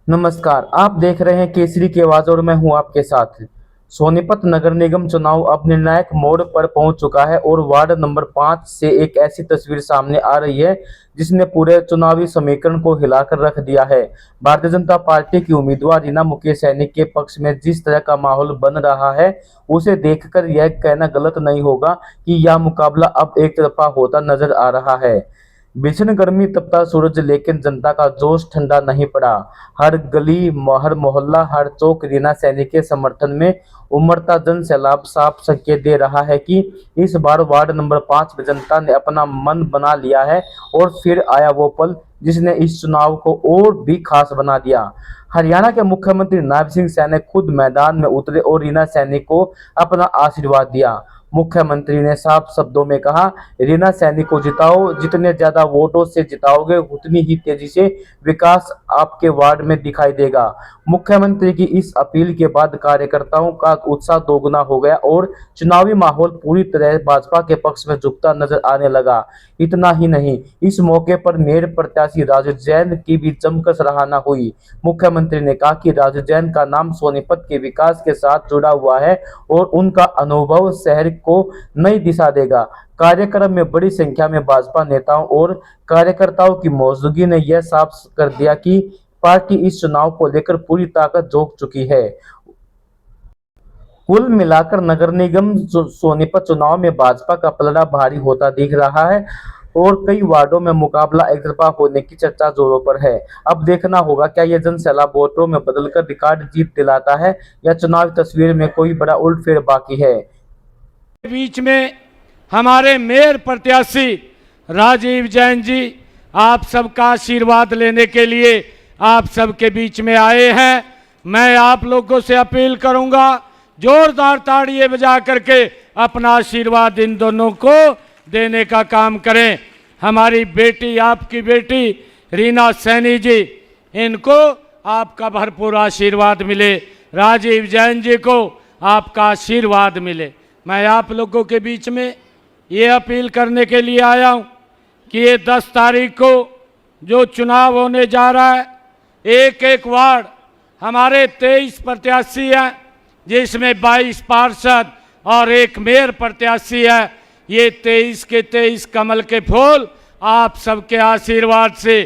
नमस्कार, आप देख रहे हैं केसरी की आवाज और मैं हूं आपके साथ। सोनीपत नगर निगम चुनाव अब निर्णायक मोड़ पर पहुंच चुका है और वार्ड नंबर 5 से एक ऐसी तस्वीर सामने आ रही है जिसने पूरे चुनावी समीकरण को हिलाकर रख दिया है। भारतीय जनता पार्टी की उम्मीदवार रीना मुकेश सैनी के पक्ष में जिस तरह का माहौल बन रहा है, उसे देखकर यह कहना गलत नहीं होगा कि यह मुकाबला अब एक तरफा होता नजर आ रहा है। भीषण गर्मी तपता सूरज, लेकिन जनता का जोश ठंडा नहीं पड़ा। हर गली, हर मोहल्ला, हर चौक रीना सैनी के समर्थन में उमड़ता जन सैलाब साफ संकेत दे रहा है कि इस बार वार्ड नंबर 5 में जनता ने अपना मन बना लिया है। और फिर आया वो पल जिसने इस चुनाव को और भी खास बना दिया। हरियाणा के मुख्यमंत्री नायब सिंह सैनी ने खुद मैदान में उतरे और रीना सैनी को अपना आशीर्वाद दिया। मुख्यमंत्री ने साफ शब्दों में कहा, रीना सैनी को जिताओ, जितने ज्यादा वोटों से जिताओगे उतनी ही तेजी से विकास आपके वार्ड में दिखाई देगा। मुख्यमंत्री की इस अपील के बाद कार्यकर्ताओं का उत्साह दोगुना हो गया और चुनावी माहौल पूरी तरह भाजपा के पक्ष में झुकता नजर आने लगा। इतना ही नहीं, इस मौके पर मेयर प्रत्याशी राजू जैन की भी जमकर सराहना हुई। मुख्यमंत्री ने कहा कि राजू जैन का नाम सोनीपत के विकास के साथ जुड़ा हुआ है और उनका अनुभव शहर को नई दिशा देगा। कार्यक्रम में बड़ी संख्या में भाजपा नेताओं और कार्यकर्ताओं की मौजूदगी ने यह साफ कर दिया कि पार्टी इस चुनाव को लेकर पूरी ताकत झोंक चुकी है। कुल मिलाकर नगर निगम सोनीपत चुनाव में भाजपा का पलड़ा भारी होता दिख रहा है और कई वार्डों में मुकाबला एकतरफा होने की चर्चा जोरों पर है। अब देखना होगा क्या यह जन सैलाब वोटों में बदलकर रिकॉर्ड जीत दिलाता है या चुनावी तस्वीर में कोई बड़ा उलटफेर बाकी है। बीच में हमारे मेयर प्रत्याशी राजीव जैन जी आप सबका आशीर्वाद लेने के लिए आप सबके बीच में आए हैं। मैं आप लोगों से अपील करूंगा, जोरदार ताड़ियां बजा करके अपना आशीर्वाद इन दोनों को देने का काम करें। हमारी बेटी, आपकी बेटी रीना सैनी जी, इनको आपका भरपूर आशीर्वाद मिले। राजीव जैन जी को आपका आशीर्वाद मिले। मैं आप लोगों के बीच में ये अपील करने के लिए आया हूँ कि ये 10 तारीख को जो चुनाव होने जा रहा है, एक एक वार्ड हमारे 23 प्रत्याशी हैं, जिसमें 22 पार्षद और एक मेयर प्रत्याशी है। ये 23 के 23 कमल के फूल आप सबके आशीर्वाद से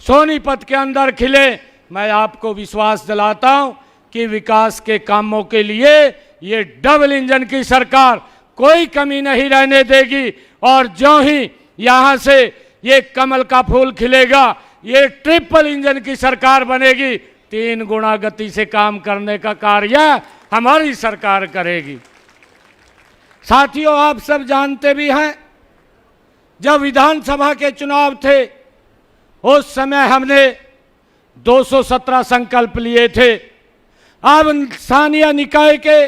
सोनीपत के अंदर खिले। मैं आपको विश्वास दिलाता हूँ कि विकास के कामों के लिए ये डबल इंजन की सरकार कोई कमी नहीं रहने देगी। और जो ही यहाँ से ये कमल का फूल खिलेगा, ये ट्रिपल इंजन की सरकार बनेगी। 3 गुना गति से काम करने का कार्य हमारी सरकार करेगी। साथियों, आप सब जानते भी हैं, जब विधानसभा के चुनाव थे उस समय हमने 217 संकल्प लिए थे। अब स्थानीय निकाय के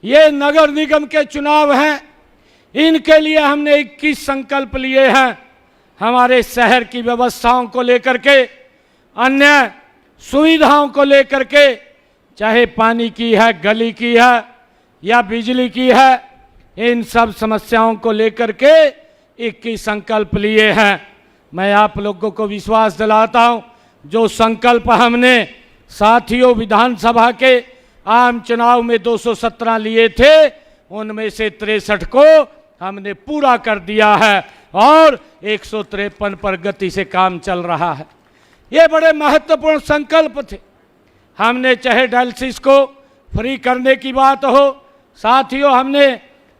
ये नगर निगम के चुनाव हैं, इनके लिए हमने 21 संकल्प लिए हैं। हमारे शहर की व्यवस्थाओं को लेकर के, अन्य सुविधाओं को लेकर के, चाहे पानी की है, गली की है या बिजली की है, इन सब समस्याओं को लेकर के 21 संकल्प लिए हैं। मैं आप लोगों को विश्वास दिलाता हूं, जो संकल्प हमने साथियों विधानसभा के आम चुनाव में 217 लिए थे, उनमें से 63 को हमने पूरा कर दिया है और 153 पर गति से काम चल रहा है। ये बड़े महत्वपूर्ण संकल्प थे। हमने चाहे डायलिसिस को फ्री करने की बात हो, साथियों हमने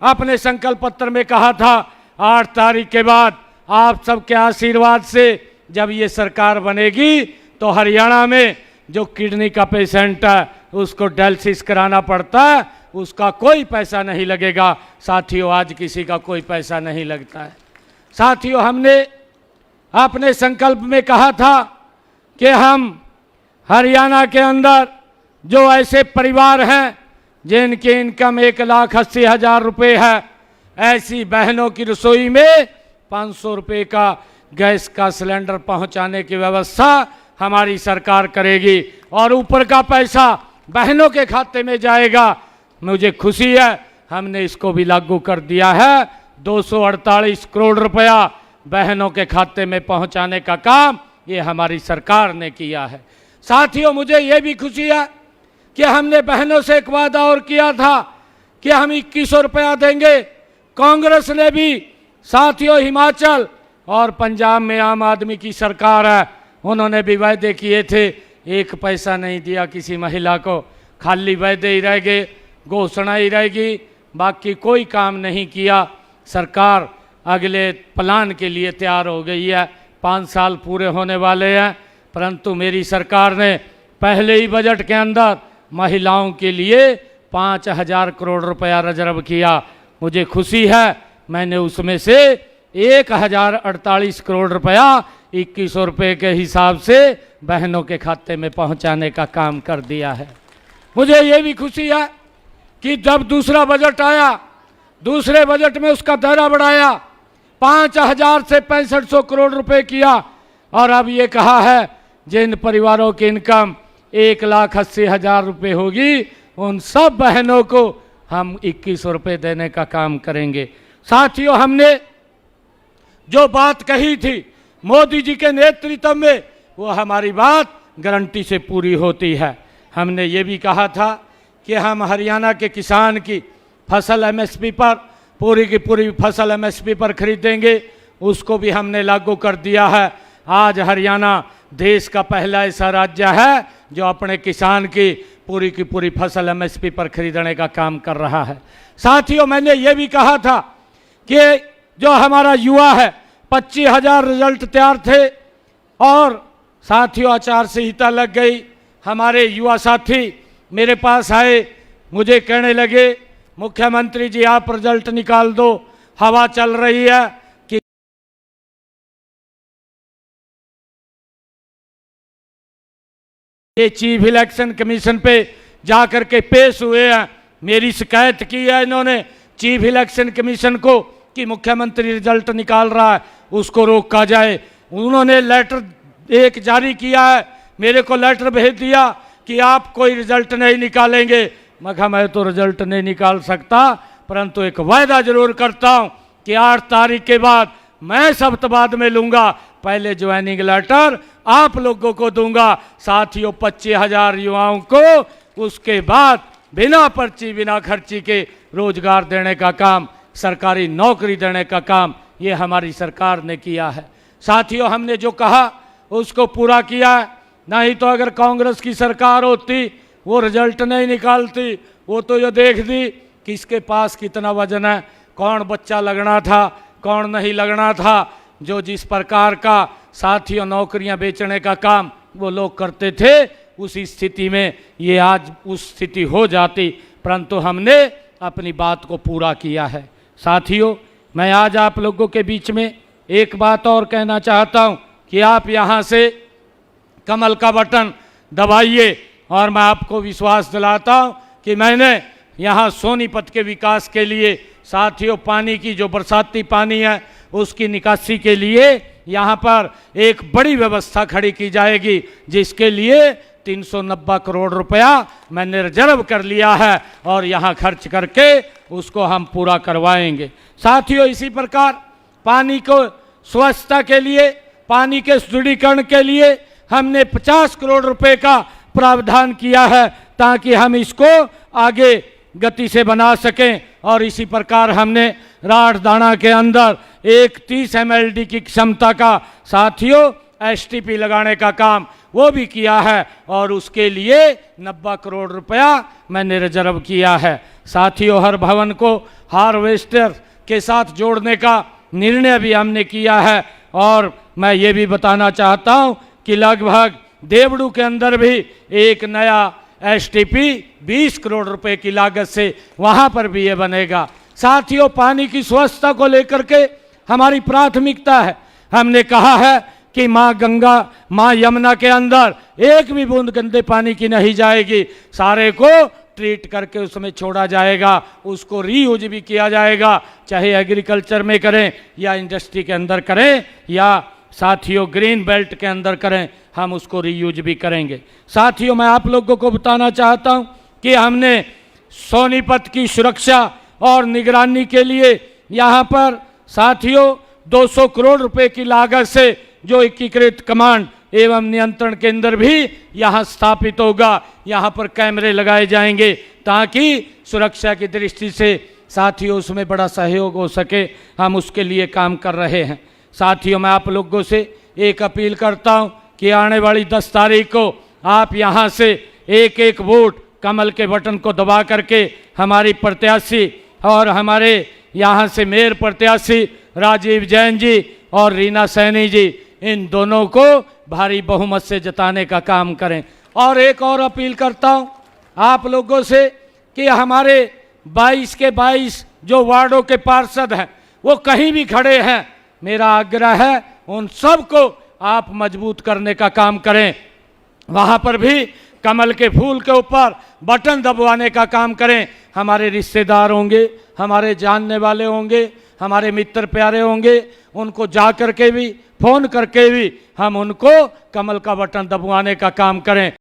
अपने संकल्प पत्र में कहा था 8 तारीख के बाद आप सबके आशीर्वाद से जब ये सरकार बनेगी तो हरियाणा में जो किडनी का पेशेंट है उसको डायलिसिस कराना पड़ता है, उसका कोई पैसा नहीं लगेगा। साथियों, आज किसी का कोई पैसा नहीं लगता है। साथियों, हमने अपने संकल्प में कहा था कि हम हरियाणा के अंदर जो ऐसे परिवार हैं जिनकी इनकम 1,80,000 रुपये है, ऐसी बहनों की रसोई में 500 रुपये का गैस का सिलेंडर पहुंचाने की व्यवस्था हमारी सरकार करेगी और ऊपर का पैसा बहनों के खाते में जाएगा। मुझे खुशी है, हमने इसको भी लागू कर दिया है। 248 करोड़ रुपया बहनों के खाते में पहुंचाने का काम ये हमारी सरकार ने किया है। साथियों, मुझे ये भी खुशी है कि हमने बहनों से एक वादा और किया था कि हम 2100 रुपया देंगे। कांग्रेस ने भी, साथियों, हिमाचल और पंजाब में आम आदमी की सरकार है, उन्होंने भी वायदे किए थे, एक पैसा नहीं दिया किसी महिला को, खाली वायदे ही रह गए, घोषणा ही रहेगी, बाकी कोई काम नहीं किया। सरकार अगले प्लान के लिए तैयार हो गई है, 5 साल पूरे होने वाले हैं, परंतु मेरी सरकार ने पहले ही बजट के अंदर महिलाओं के लिए 5000 करोड़ रुपया रिजर्व किया। मुझे खुशी है, मैंने उसमें से 1048 करोड़ रुपया 2100 रुपये के हिसाब से बहनों के खाते में पहुंचाने का काम कर दिया है। मुझे ये भी खुशी है कि जब दूसरा बजट आया, दूसरे बजट में उसका दायरा बढ़ाया, 5000 से 6500 करोड़ रुपए किया, और अब ये कहा है जिन परिवारों की इनकम 1,80,000 रुपये होगी, उन सब बहनों को हम 2100 रुपये देने का काम करेंगे। साथियों, हमने जो बात कही थी मोदी जी के नेतृत्व में, वो हमारी बात गारंटी से पूरी होती है। हमने ये भी कहा था कि हम हरियाणा के किसान की फसल एमएसपी पर, पूरी की पूरी फसल एमएसपी पर खरीदेंगे, उसको भी हमने लागू कर दिया है। आज हरियाणा देश का पहला ऐसा राज्य है जो अपने किसान की पूरी फसल एमएसपी पर खरीदने का काम कर रहा है। साथियों, मैंने ये भी कहा था कि जो हमारा युवा है, 25,000 रिजल्ट तैयार थे, और साथियों आचार संहिता लग गई। हमारे युवा साथी मेरे पास आए, मुझे कहने लगे, मुख्यमंत्री जी आप रिजल्ट निकाल दो, हवा चल रही है कि ये चीफ इलेक्शन कमीशन पे जाकर के पेश हुए हैं। मेरी शिकायत की है इन्होंने चीफ इलेक्शन कमीशन को कि मुख्यमंत्री रिजल्ट निकाल रहा है, उसको रोका जाए। उन्होंने लेटर एक जारी किया है, मेरे को लेटर भेज दिया कि आप कोई रिजल्ट नहीं निकालेंगे। मैं तो रिजल्ट नहीं निकाल सकता, परंतु एक वायदा जरूर करता हूं कि 8 तारीख के बाद मैं सप्ताहबाद में लूंगा, पहले ज्वाइनिंग लेटर आप लोगों को दूंगा। साथियों, 25,000 युवाओं को उसके बाद बिना पर्ची बिना खर्ची के रोजगार देने का काम, सरकारी नौकरी देने का काम ये हमारी सरकार ने किया है। साथियों, हमने जो कहा उसको पूरा किया है। नहीं तो अगर कांग्रेस की सरकार होती, वो रिजल्ट नहीं निकालती, वो तो ये देख दी किसके पास कितना वजन है, कौन बच्चा लगना था, कौन नहीं लगना था। जो जिस प्रकार का साथियों नौकरियां बेचने का काम वो लोग करते थे, उसी स्थिति में ये आज उस स्थिति हो जाती, परंतु हमने अपनी बात को पूरा किया है। साथियों, मैं आज आप लोगों के बीच में एक बात और कहना चाहता हूं कि आप यहां से कमल का बटन दबाइए, और मैं आपको विश्वास दिलाता हूं कि मैंने यहां सोनीपत के विकास के लिए, साथियों पानी की जो बरसाती पानी है उसकी निकासी के लिए यहां पर एक बड़ी व्यवस्था खड़ी की जाएगी, जिसके लिए 390 करोड़ रुपया मैंने रिजर्व कर लिया है, और यहां खर्च करके उसको हम पूरा करवाएंगे। साथियों, इसी प्रकार पानी को स्वच्छता के लिए, पानी के सुदृढ़ीकरण के लिए हमने 50 करोड़ रुपए का प्रावधान किया है, ताकि हम इसको आगे गति से बना सकें। और इसी प्रकार हमने राठदाना के अंदर एक 30 MLD की क्षमता का साथियों STP लगाने का काम वो भी किया है, और उसके लिए 90 करोड़ रुपया मैंने रिजर्व किया है। साथियों, हर भवन को हार्वेस्टर के साथ जोड़ने का निर्णय भी हमने किया है, और मैं ये भी बताना चाहता हूँ कि लगभग देवड़ू के अंदर भी एक नया STP 20 करोड़ रुपए की लागत से वहाँ पर भी ये बनेगा। साथियों, पानी की स्वच्छता को लेकर के हमारी प्राथमिकता है। हमने कहा है कि माँ गंगा, माँ यमुना के अंदर एक भी बूंद गंदे पानी की नहीं जाएगी, सारे को ट्रीट करके उसमें छोड़ा जाएगा, उसको रीयूज भी किया जाएगा, चाहे एग्रीकल्चर में करें या इंडस्ट्री के अंदर करें या साथियों ग्रीन बेल्ट के अंदर करें, हम उसको रीयूज भी करेंगे। साथियों, मैं आप लोगों को बताना चाहता हूं कि हमने सोनीपत की सुरक्षा और निगरानी के लिए यहां पर साथियों 200 करोड़ रुपए की लागत से जो एकीकृत कमांड एवं नियंत्रण केंद्र भी यहाँ स्थापित होगा। यहाँ पर कैमरे लगाए जाएंगे ताकि सुरक्षा की दृष्टि से साथियों उसमें बड़ा सहयोग हो सके, हम उसके लिए काम कर रहे हैं। साथियों, मैं आप लोगों से एक अपील करता हूँ कि आने वाली 10 तारीख को आप यहाँ से एक एक वोट कमल के बटन को दबा करके हमारी प्रत्याशी और हमारे यहाँ से मेयर प्रत्याशी राजीव जैन जी और रीना सैनी जी, इन दोनों को भारी बहुमत से जिताने का काम करें। और एक और अपील करता हूँ आप लोगों से कि हमारे 22 के 22 जो वार्डों के पार्षद हैं वो कहीं भी खड़े हैं, मेरा आग्रह है उन सबको आप मजबूत करने का काम करें। वहाँ पर भी कमल के फूल के ऊपर बटन दबवाने का काम करें। हमारे रिश्तेदार होंगे, हमारे जानने वाले होंगे, हमारे मित्र प्यारे होंगे, उनको जा करके भी फ़ोन करके भी हम उनको कमल का बटन दबवाने का काम करें।